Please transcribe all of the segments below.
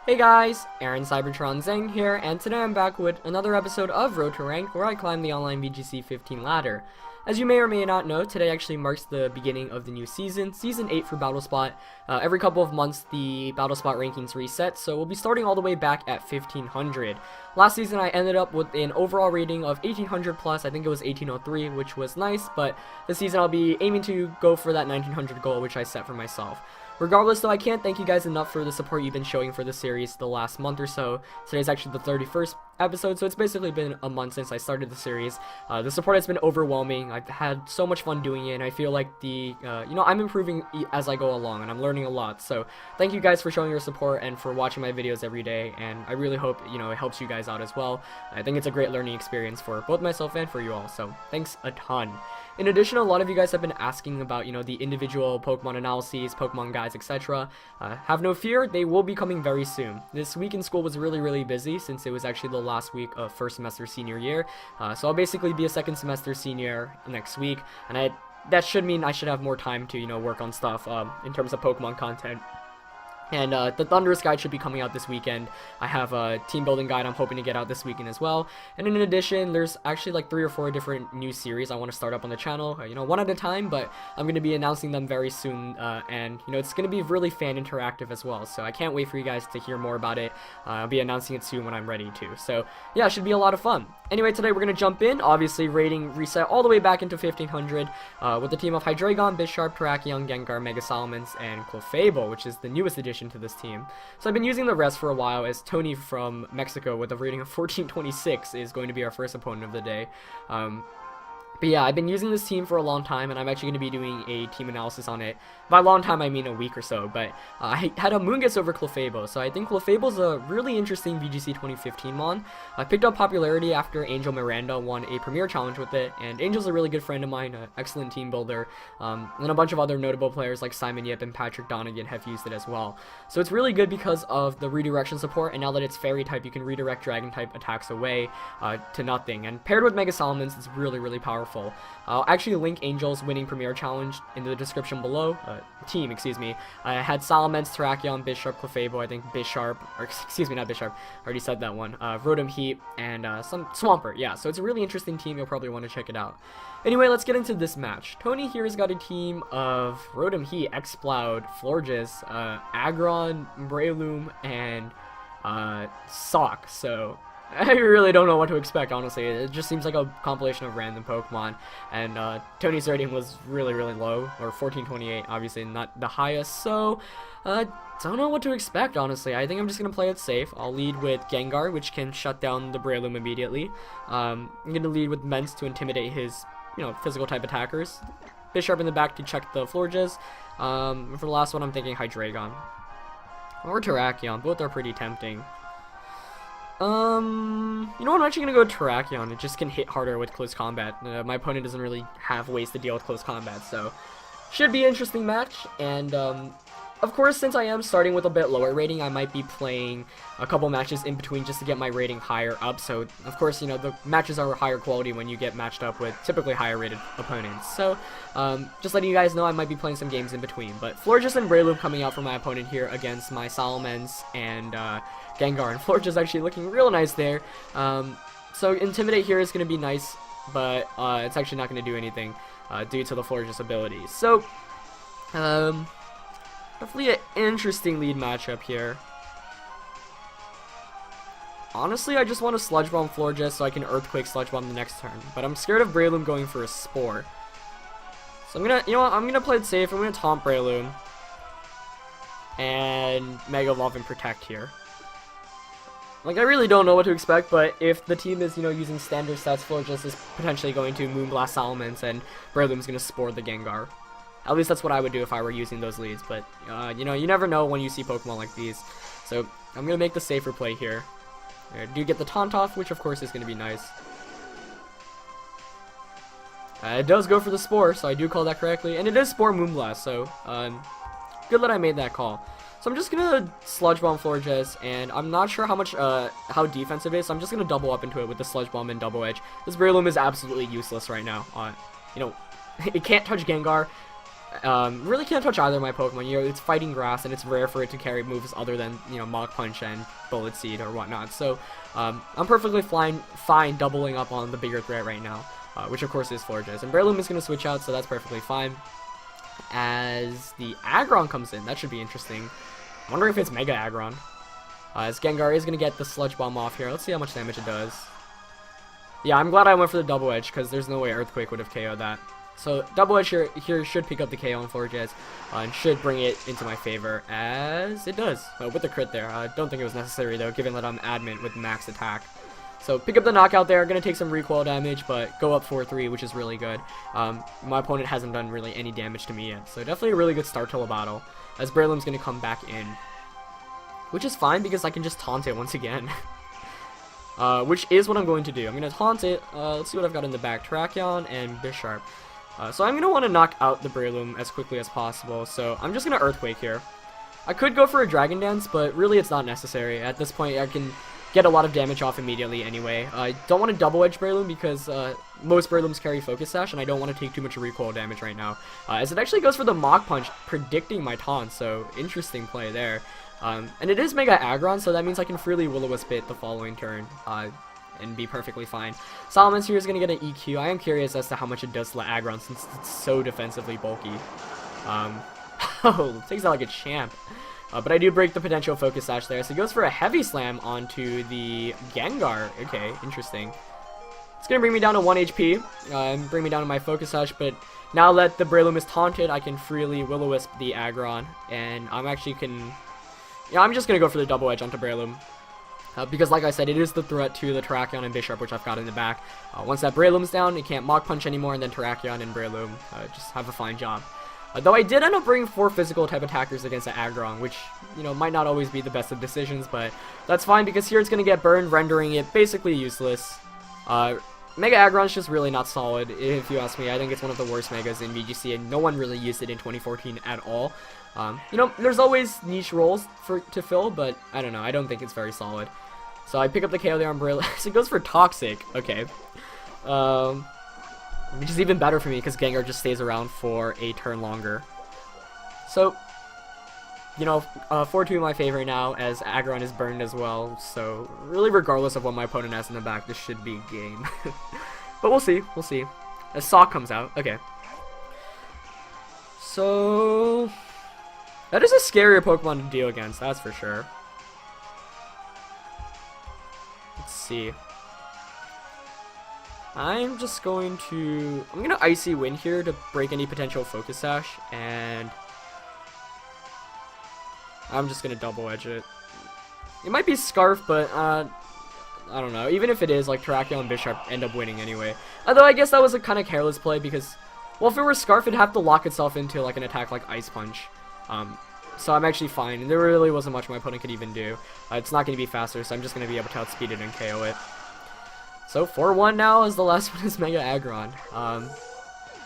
Hey guys, Aaron Cybertron Zeng here, and today I'm back with another episode of Road to Rank, where I climb the online VGC 15 ladder. As you may or may not know, today actually marks the beginning of the new season, Season 8 for BattleSpot. Every couple of months the BattleSpot rankings reset, so we'll be starting all the way back at 1500. Last season I ended up with an overall rating of 1800 plus, I think it was 1803, which was nice, but this season I'll be aiming to go for that 1900 goal, which I set for myself. Regardless, though, I can't thank you guys enough for the support you've been showing for the series the last month or so. Today's actually the 31st episode, so it's basically been a month since I started the series. The support has been overwhelming. I've had so much fun doing it, and I feel like I'm improving as I go along, and I'm learning a lot. So thank you guys for showing your support and for watching my videos every day, and I really hope, it helps you guys out as well. I think it's a great learning experience for both myself and for you all, so thanks a ton. In addition, a lot of you guys have been asking about, the individual Pokemon analyses, Pokemon guides, etc. Have no fear, they will be coming very soon. This week in school was really busy since it was actually the last week of first semester senior year. So I'll basically be a second semester senior next week, and that should mean I should have more time to, work on stuff in terms of Pokemon content. And the Thunderous guide should be coming out this weekend. I have a team building guide I'm hoping to get out this weekend as well. And in addition, there's actually like 3 or 4 different new series I want to start up on the channel, one at a time, but I'm going to be announcing them very soon. And it's going to be really fan interactive as well. So I can't wait for you guys to hear more about it. I'll be announcing it soon when I'm ready to. So yeah, it should be a lot of fun. Anyway, today we're going to jump in, obviously rating reset all the way back into 1500 with the team of Hydreigon, Bisharp, Terrakion, Gengar, Mega Salamence, and Clefable, which is the newest addition to this team. So I've been using the rest for a while, as Tony from Mexico with a rating of 1426 is going to be our first opponent of the day. But yeah, I've been using this team for a long time, and I'm actually going to be doing a team analysis on it. By long time, I mean a week or so, but I had a Moongus over Clefable, so I think Clefable's a really interesting VGC 2015 mon. I picked up popularity after Angel Miranda won a Premier Challenge with it, and Angel's a really good friend of mine, an excellent team builder, and a bunch of other notable players like Simon Yip and Patrick Donegan have used it as well. So it's really good because of the redirection support, and now that it's Fairy type, you can redirect Dragon type attacks away to nothing, and paired with Mega Salamence, it's really powerful. I'll actually link Angel's winning Premier Challenge in the description below. Team, excuse me. I had Salamence, Terrakion, Bisharp, Clefable, I think Bisharp, or excuse me, not Bisharp, I already said that one. Rotom Heat, and some Swampert, yeah, so it's a really interesting team, you'll probably want to check it out. Anyway, let's get into this match. Tony here has got a team of Rotom Heat, Exploud, Florges, Aggron, Breloom, and Sock, so I really don't know what to expect, honestly. It just seems like a compilation of random Pokemon, and Tony's rating was really low, or 1428, obviously not the highest, so don't know what to expect, honestly. I think I'm just going to play it safe. I'll lead with Gengar, which can shut down the Breloom immediately. I'm going to lead with Mence to intimidate his, physical type attackers. Bisharp in the back to check the Florges. For the last one, I'm thinking Hydreigon. Or Terrakion, both are pretty tempting. I'm actually gonna go Terrakion. It just can hit harder with close combat. My opponent doesn't really have ways to deal with close combat, so should be an interesting match. And of course, since I am starting with a bit lower rating, I might be playing a couple matches in between just to get my rating higher up. So of course, the matches are higher quality when you get matched up with typically higher rated opponents. So just letting you guys know, I might be playing some games in between. But Florges and Breloom coming out for my opponent here against my Salamence and Gengar, and Florges actually looking real nice there. So Intimidate here is going to be nice, but it's actually not going to do anything due to the Florges abilities. So definitely an interesting lead matchup here. Honestly, I just want to Sludge Bomb Florges so I can Earthquake Sludge Bomb the next turn, but I'm scared of Breloom going for a Spore. So I'm gonna, I'm gonna play it safe. I'm gonna Taunt Breloom and Mega Evolve and Protect here. Like, I really don't know what to expect, but if the team is, using standard stats, Florges is potentially going to Moonblast Salamence, and Breloom's going to Spore the Gengar. At least that's what I would do if I were using those leads, but, you never know when you see Pokemon like these. So, I'm going to make the safer play here. I do get the Taunt off, which of course is going to be nice. It does go for the Spore, so I do call that correctly, and it is Spore Moonblast, so, good that I made that call. So I'm just gonna Sludge Bomb Florges, and I'm not sure how much, how defensive it is, so I'm just gonna double up into it with the Sludge Bomb and Double Edge. This Breloom is absolutely useless right now. It can't touch Gengar. Really can't touch either of my Pokemon. You know, it's fighting grass, and it's rare for it to carry moves other than, you know, Mach Punch and Bullet Seed or whatnot. So, I'm perfectly fine doubling up on the bigger threat right now, which of course is Florges. And Breloom is going to switch out, so that's perfectly fine. As the Aggron comes in, that should be interesting. I wonder if it's Mega Aggron. As Gengar is going to get the Sludge Bomb off here. Let's see how much damage it does. Yeah, I'm glad I went for the Double Edge, because there's no way Earthquake would have KO'd that. So, Double Edge here should pick up the KO on Florges, and should bring it into my favor, as it does, with the crit there. I don't think it was necessary, though, given that I'm adamant with max attack. So, pick up the knockout there, gonna take some recoil damage, but go up 4-3, which is really good. My opponent hasn't done really any damage to me yet, so definitely a really good start to a battle, as Breloom's gonna come back in. Which is fine, because I can just taunt it once again. Which is what I'm going to do. I'm gonna taunt it. Let's see what I've got in the back. Terrakion and Bisharp. So I'm going to want to knock out the Breloom as quickly as possible, so I'm just going to Earthquake here. I could go for a Dragon Dance, but really it's not necessary. At this point, I can get a lot of damage off immediately anyway. I don't want to Double Edge Breloom because most Brelooms carry Focus Sash, and I don't want to take too much recoil damage right now. As it actually goes for the Mach Punch, predicting my taunt, so interesting play there. And it is Mega Aggron, so that means I can freely Will-O-Wisp it the following turn. And be perfectly fine. Salamence here is going to get an EQ. I am curious as to how much it does to Aggron since it's so defensively bulky. Oh, takes out like a champ. But I do break the potential Focus Sash there. So he goes for a Heavy Slam onto the Gengar. Okay, interesting. It's going to bring me down to 1 HP. And bring me down to my Focus Sash. But now that the Breloom is taunted, I can freely Will-O-Wisp the Aggron. And I'm actually yeah, I'm just going to go for the Double Edge onto Breloom. Because like I said, it is the threat to the Terrakion and Bisharp, which I've got in the back. Once that Breloom's down, it can't Mach Punch anymore, and then Terrakion and Breloom just have a fine job. Though I did end up bringing 4 physical type attackers against the Aggron, which, you know, might not always be the best of decisions, but that's fine because here it's going to get burned, rendering it basically useless. Mega Aggron's just really not solid, if you ask me. I think it's one of the worst Megas in VGC, and no one really used it in 2014 at all. You know, there's always niche roles to fill, but I don't know, I don't think it's very solid. So I pick up the KO there on Breloom. So it goes for Toxic, okay. Which is even better for me because Gengar just stays around for a turn longer. So, you know, 4-2 in my favor now as Aggron is burned as well. So really regardless of what my opponent has in the back, this should be a game. But we'll see, we'll see. As Sock comes out, okay. So that is a scarier Pokemon to deal against, that's for sure. Let's see. I'm going to Icy Wind here to break any potential Focus Sash, and I'm just going to Double Edge it. It might be Scarf, but I don't know. Even if it is, like, Terrakion and Bisharp end up winning anyway. Although I guess that was a kind of careless play because, well, if it were Scarf, it'd have to lock itself into like an attack like Ice Punch. So I'm actually fine. There really wasn't much my opponent could even do. It's not going to be faster, so I'm just going to be able to outspeed it and KO it. So 4-1 now, as the last one is Mega Aggron.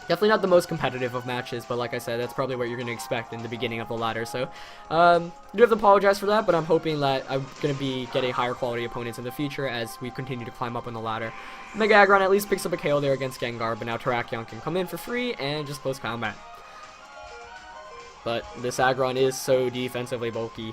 Definitely not the most competitive of matches, but like I said, that's probably what you're going to expect in the beginning of the ladder. So I do have to apologize for that, but I'm hoping that I'm going to be getting higher quality opponents in the future as we continue to climb up on the ladder. Mega Aggron at least picks up a KO there against Gengar, but now Terrakion can come in for free and just close combat. But this Aggron is so defensively bulky.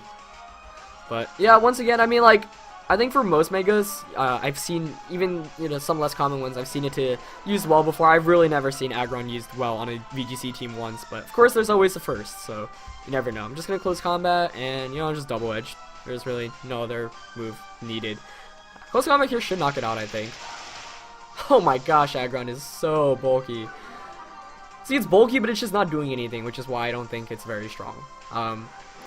But yeah, once again, I mean, like, I think for most Megas, I've seen, even, you know, some less common ones, I've seen it to used well before. I've really never seen Aggron used well on a VGC team once, but of course there's always a first, so you never know. I'm just going to close combat and, you know, just Double Edge. There's really no other move needed. Close combat here should knock it out, I think. Oh my gosh, Aggron is so bulky. See, it's bulky, but it's just not doing anything, which is why I don't think it's very strong.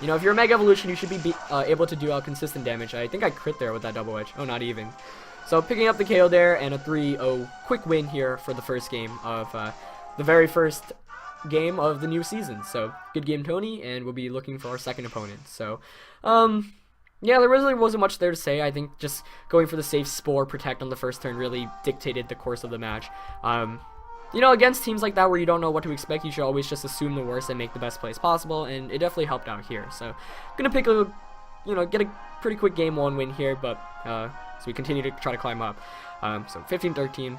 You know, if you're a Mega Evolution, you should be able to do out consistent damage. I think I crit there with that Double Edge. Oh, not even. So picking up the KO there and a 3-0 quick win here for the first game of the very first game of the new season. So good game, Tony, and we'll be looking for our second opponent. So, yeah, there really wasn't much there to say. I think just going for the safe Spore Protect on the first turn really dictated the course of the match. You know, against teams like that where you don't know what to expect, you should always just assume the worst and make the best plays possible, and it definitely helped out here. So, gonna pick a, you know, get a pretty quick game 1 win here, but, so we continue to try to climb up. So 15-13.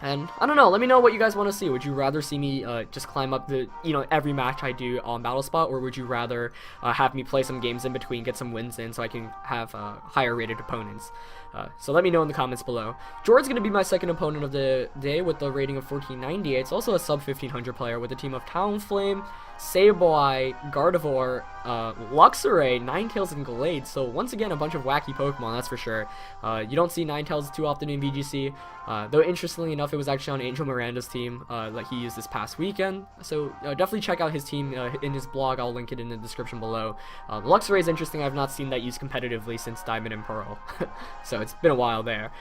And I don't know, let me know what you guys want to see. Would you rather see me just climb up the, every match I do on Battle Spot, or would you rather have me play some games in between, get some wins in so I can have higher rated opponents? So let me know in the comments below. Jordan's going to be my second opponent of the day with the rating of 1498. It's also a sub 1500 player with a team of Talonflame, Sableye, Gardevoir, Luxray, Ninetales, and Gallade. So once again, a bunch of wacky Pokemon, that's for sure. You don't see Ninetales too often in VGC, though interestingly enough, it was actually on Angel Miranda's team that he used this past weekend. So definitely check out his team in his blog. I'll link it in the description below. Luxray is interesting. I've not seen that used competitively since Diamond and Pearl, so it's been a while there.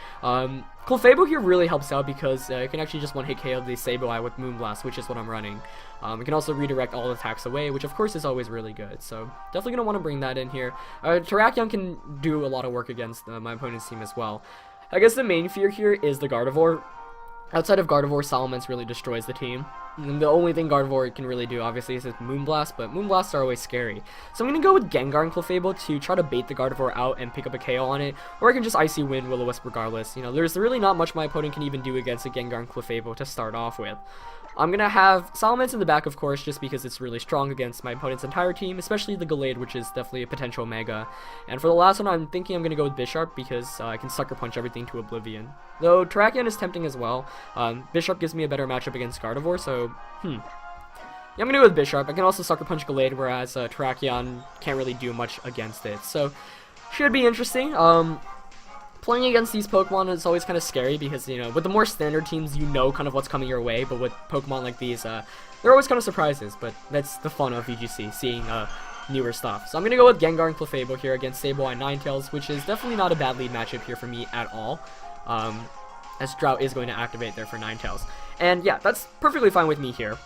Clefable here really helps out because it can actually just one-hit KO the Sableye with Moonblast, which is what I'm running. It can also redirect all attacks away, which of course is always really good, so definitely going to want to bring that in here. Terrakion can do a lot of work against my opponent's team as well. I guess the main fear here is the Gardevoir. Outside of Gardevoir, Salamence really destroys the team. And the only thing Gardevoir can really do, obviously, is Moonblast, but Moonblasts are always scary. So I'm going to go with Gengar and Clefable to try to bait the Gardevoir out and pick up a KO on it, or I can just Icy Wind Will-O-Wisp regardless. There's really not much my opponent can even do against a Gengar and Clefable to start off with. I'm going to have Salamence in the back, of course, just because it's really strong against my opponent's entire team, especially the Gallade, which is definitely a potential Mega. And for the last one, I'm thinking I'm going to go with Bisharp because I can Sucker Punch everything to oblivion. Though Terrakion is tempting as well. Bisharp gives me a better matchup against Gardevoir, so, yeah, I'm going to go with Bisharp. I can also Sucker Punch Gallade, whereas Terrakion can't really do much against it. So, should be interesting. Playing against these Pokemon is always kind of scary because, with the more standard teams, kind of what's coming your way, but with Pokemon like these, they're always kind of surprises, but that's the fun of VGC, seeing newer stuff. So I'm going to go with Gengar and Clefable here against Sableye and Ninetales, which is definitely not a bad lead matchup here for me at all, as Drought is going to activate there for Ninetales. And yeah, that's perfectly fine with me here.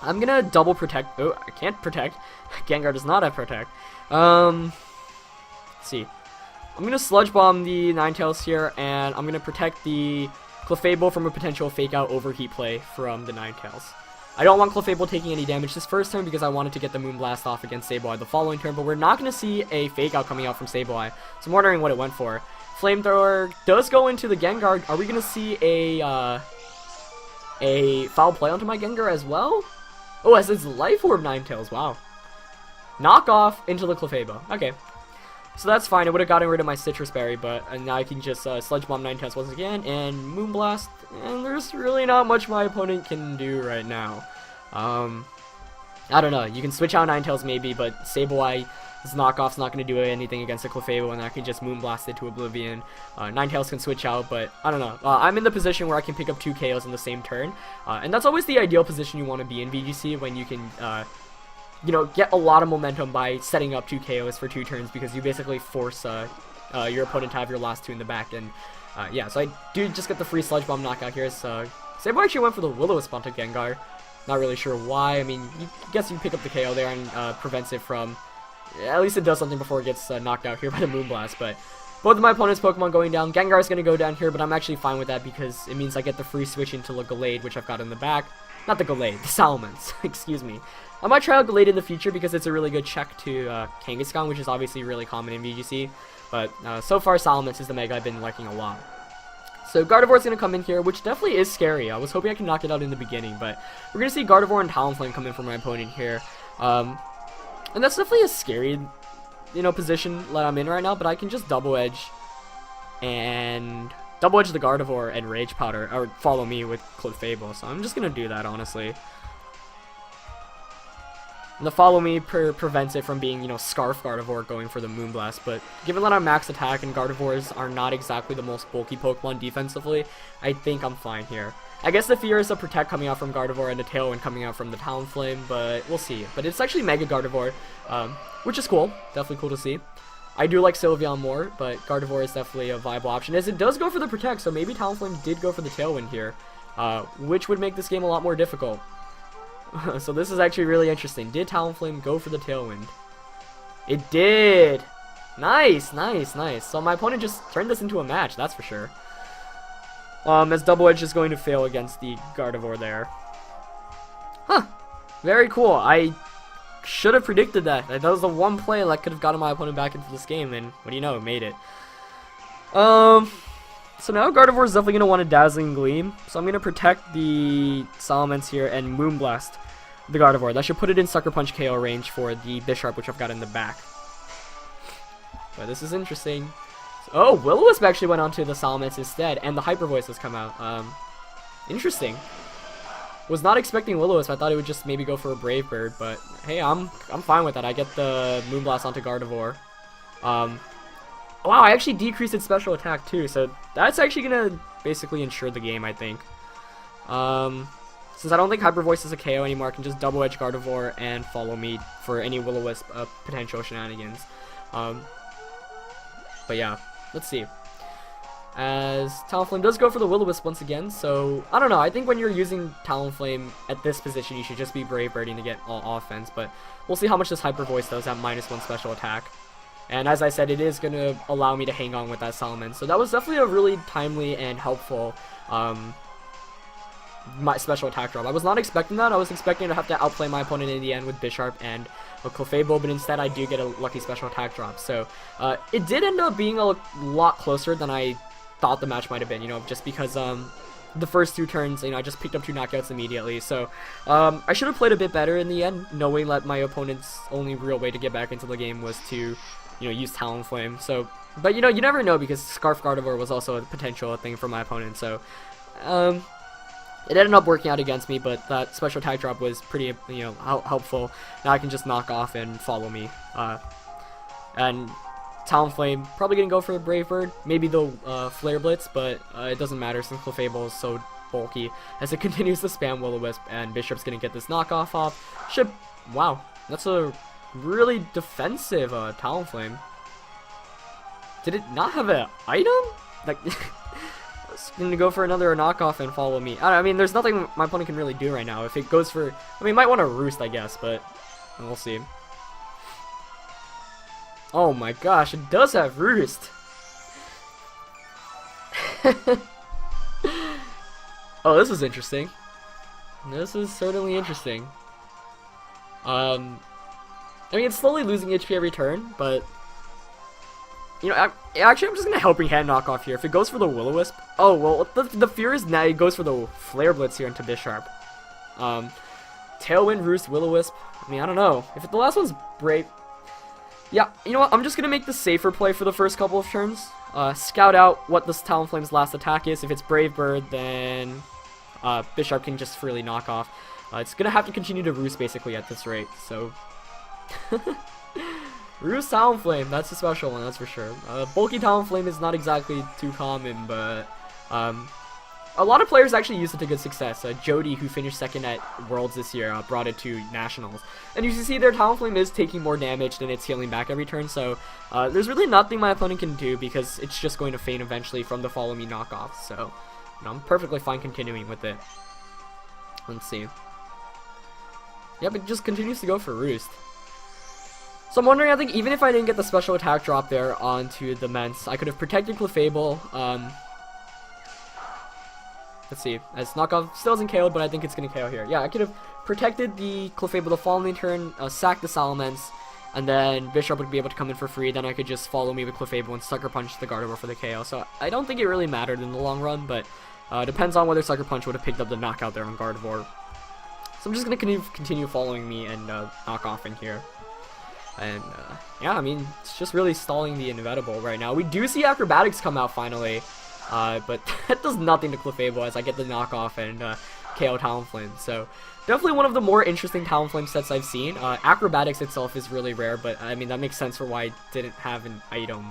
I'm going to double protect. Oh, I can't protect. Gengar does not have protect. Let's see. I'm going to Sludge Bomb the Ninetales here, and I'm going to protect the Clefable from a potential fake-out Overheat play from the Ninetales. I don't want Clefable taking any damage this first turn because I wanted to get the Moonblast off against Sableye the following turn, but we're not going to see a fake-out coming out from Sableye, so I'm wondering what it went for. Flamethrower does go into the Gengar. Are we going to see a foul play onto my Gengar as well? Oh, as its Life Orb Ninetales, wow. Knock off into the Clefable, okay. So that's fine. I would have gotten rid of my Citrus Berry, but now I can just Sludge Bomb Ninetales once again and Moonblast. And there's really not much my opponent can do right now. I don't know. You can switch out Ninetales maybe, but Sableye's knockoff's not going to do anything against a Clefable, and I can just Moonblast it to oblivion. Ninetales can switch out, but I don't know. I'm in the position where I can pick up 2 KOs in the same turn, and that's always the ideal position you want to be in VGC when you can get a lot of momentum by setting up 2 KOs for 2 turns because you basically force your opponent to have your last 2 in the back. And yeah, so I do just get the free Sludge Bomb knockout here. So Sableye actually went for the Will-O-Wisp onto Gengar. Not really sure why. I mean, I guess you pick up the KO there and prevents it from... At least it does something before it gets knocked out here by the Moonblast. But both of my opponent's Pokemon going down. Gengar is going to go down here, but I'm actually fine with that because it means I get the free switch into the Gallade, which I've got in the back. Not the Gallade, the Salamence. Excuse me. I might try out Gallade in the future because it's a really good check to Kangaskhan, which is obviously really common in VGC. But so far, Salamence is the Mega I've been liking a lot. So Gardevoir's going to come in here, which definitely is scary. I was hoping I could knock it out in the beginning, but we're going to see Gardevoir and Talonflame come in for my opponent here. And that's definitely a scary, position that I'm in right now, but I can just Double Edge and Double Edge the Gardevoir and Rage Powder, or follow me with Clefable, so I'm just going to do that, honestly. And the Follow Me prevents it from being, Scarf Gardevoir going for the Moonblast, but given that I'm max attack and Gardevoirs are not exactly the most bulky Pokemon defensively, I think I'm fine here. I guess the fear is a Protect coming out from Gardevoir and a Tailwind coming out from the Talonflame, but we'll see. But it's actually Mega Gardevoir, which is cool. Definitely cool to see. I do like Sylveon more, but Gardevoir is definitely a viable option, as it does go for the Protect, so maybe Talonflame did go for the Tailwind here, which would make this game a lot more difficult. So this is actually really interesting. Did Talonflame go for the Tailwind? It did! Nice, nice, nice. So my opponent just turned this into a match, that's for sure. As Double Edge is going to fail against the Gardevoir there. Huh. Very cool. I should have predicted that. That was the one play that could have gotten my opponent back into this game, and what do you know, it made it. So now Gardevoir is definitely going to want a Dazzling Gleam. So I'm going to protect the Salamence here and Moonblast the Gardevoir. That should put it in Sucker Punch KO range for the Bisharp, which I've got in the back. But this is interesting. Oh, Will-O-Wisp actually went onto the Salamence instead, and the Hyper Voice has come out. Interesting. Was not expecting Will-O-Wisp. I thought it would just maybe go for a Brave Bird, but hey, I'm fine with that. I get the Moonblast onto Gardevoir. Wow, I actually decreased its special attack too, so that's actually gonna basically ensure the game, I think. Since I don't think Hyper Voice is a KO anymore, I can just double edge Gardevoir and follow me for any Will-O-Wisp potential shenanigans. But yeah, let's see. As Talonflame does go for the Will-O-Wisp once again, so I don't know. I think when you're using Talonflame at this position, you should just be Brave Birding to get all offense. But we'll see how much this Hyper Voice does at -1 special attack. And as I said, it is going to allow me to hang on with that Salamence. So that was definitely a really timely and helpful my special attack drop. I was not expecting that. I was expecting to have to outplay my opponent in the end with Bisharp and a Clefable, but instead I do get a lucky special attack drop. So it did end up being a lot closer than I thought the match might have been, you know, just because the first 2 turns, you know, I just picked up 2 knockouts immediately. So I should have played a bit better in the end, knowing that my opponent's only real way to get back into the game was to, you know, use Talonflame. So, but you know, you never know, because Scarf Gardevoir was also a potential thing for my opponent. So it ended up working out against me, but that special attack drop was pretty, you know, helpful. Now I can just knock off and follow me. And Talonflame probably gonna go for the Brave Bird, maybe the Flare Blitz, but it doesn't matter since Clefable is so bulky as it continues to spam Will-O-Wisp, and Bisharp's gonna get this knockoff off. Wow, that's a really defensive Talonflame. Did it not have an item? Like, it's gonna go for another knockoff and follow me. I mean, there's nothing my opponent can really do right now. If it goes for, I mean, it might want to Roost, I guess, but we'll see. Oh my gosh, it does have Roost. Oh, this is interesting. This is certainly interesting. I mean, it's slowly losing HP every turn, but you know, actually, I'm just gonna Helping Hand knock off here. If it goes for the Will-O-Wisp, oh well, the fear is now it goes for the Flare Blitz here into Bisharp. Tailwind, Roost, Will-O-Wisp. I mean, I don't know if the last one's Brave. Yeah, you know what? I'm just gonna make the safer play for the first couple of turns. Scout out what this Talonflame's last attack is. If it's Brave Bird, then Bisharp can just freely knock off. It's gonna have to continue to Roost basically at this rate. So. Roost Talonflame, that's a special one, that's for sure. Bulky Talonflame is not exactly too common, but a lot of players actually used it to good success. Jody, who finished 2nd at Worlds this year, brought it to Nationals. And you can see their Talonflame is taking more damage than it's healing back every turn, so there's really nothing my opponent can do because it's just going to faint eventually from the Follow Me knockoff. So you know, I'm perfectly fine continuing with it. Let's see. Yep, it just continues to go for Roost. So I'm wondering, I think even if I didn't get the special attack drop there onto the Mence, I could have protected Clefable. Let's see, as knockoff still isn't KO'd, but I think it's going to KO here. Yeah, I could have protected the Clefable the following turn, sacked the Salamence, and then Bisharp would be able to come in for free. Then I could just follow me with Clefable and Sucker Punch the Gardevoir for the KO. So I don't think it really mattered in the long run, but depends on whether Sucker Punch would have picked up the knockout there on Gardevoir. So I'm just going to continue following me and knock off in here. And yeah, I mean, it's just really stalling the inevitable right now. We do see Acrobatics come out finally, but that does nothing to Clefable as I get the knockoff and KO Talonflame. So definitely one of the more interesting Talonflame sets I've seen. Acrobatics itself is really rare, but I mean, that makes sense for why I didn't have an item,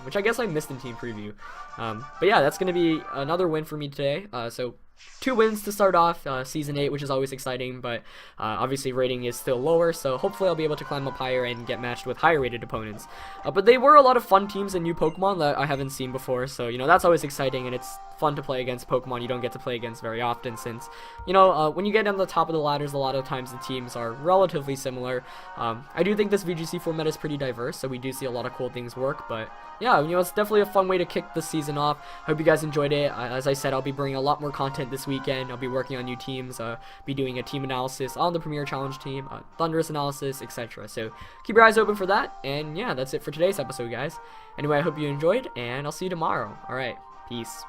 which I guess I missed in team preview. But yeah, that's going to be another win for me today. So 2 wins to start off Season 8, which is always exciting, but obviously rating is still lower, so hopefully I'll be able to climb up higher and get matched with higher rated opponents. But they were a lot of fun teams and new Pokemon that I haven't seen before, so you know, that's always exciting, and it's fun to play against Pokemon you don't get to play against very often, since you know, when you get on the top of the ladders, a lot of times the teams are relatively similar. I do think this VGC format is pretty diverse, so we do see a lot of cool things work, but yeah, you know, it's definitely a fun way to kick the season off. Hope you guys enjoyed it. As I said, I'll be bringing a lot more content this weekend. I'll be working on new teams, be doing a team analysis on the Premier Challenge team, Thunderous analysis, etc. So keep your eyes open for that, and yeah, that's it for today's episode, guys. Anyway, I hope you enjoyed, and I'll see you tomorrow. Alright, peace. Peace.